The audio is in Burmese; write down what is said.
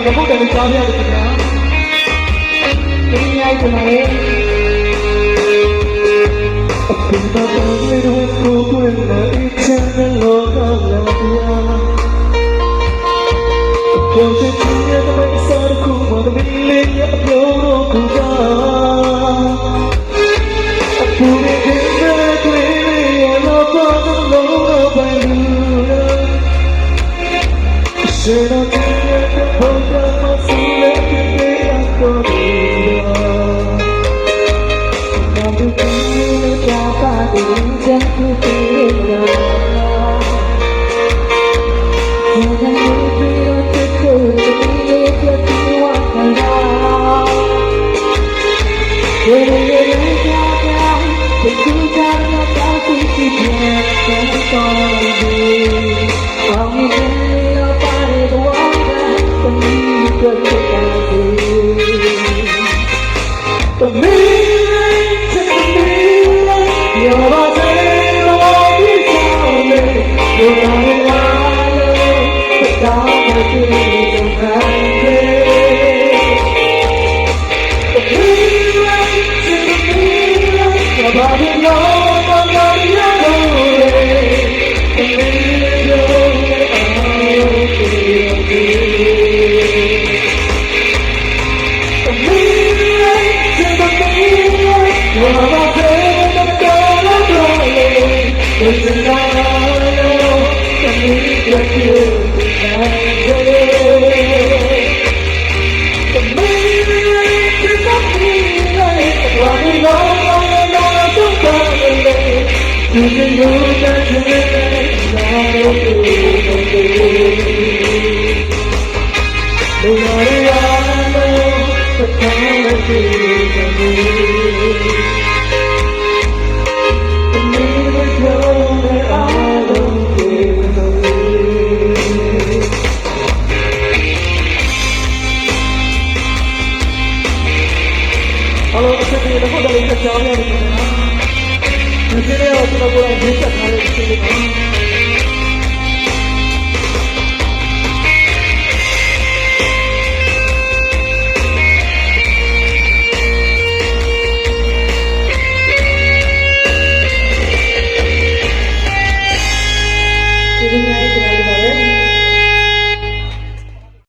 တော့ငပုတ်တယ်ကြားပြရတယ်ခင်ဗျာဒီရိုက်ကြပါလေအပင်တော်တွေကိုကိုယ်နဲ့အချမ်းနဲ့လောကလာပြာပြောချင်တဲ့စာကူမတော်လေးရပြောတော့ကူတာအပူရဲ့တွေရတော့တော့လုံးပိုင်လူရှေ့တော့ဘုရားမဆူလက်ပြေအတော်နာမည်ကြီးကြပါတယ်ချက်သူပြေရောHello, I said to you, the whole day,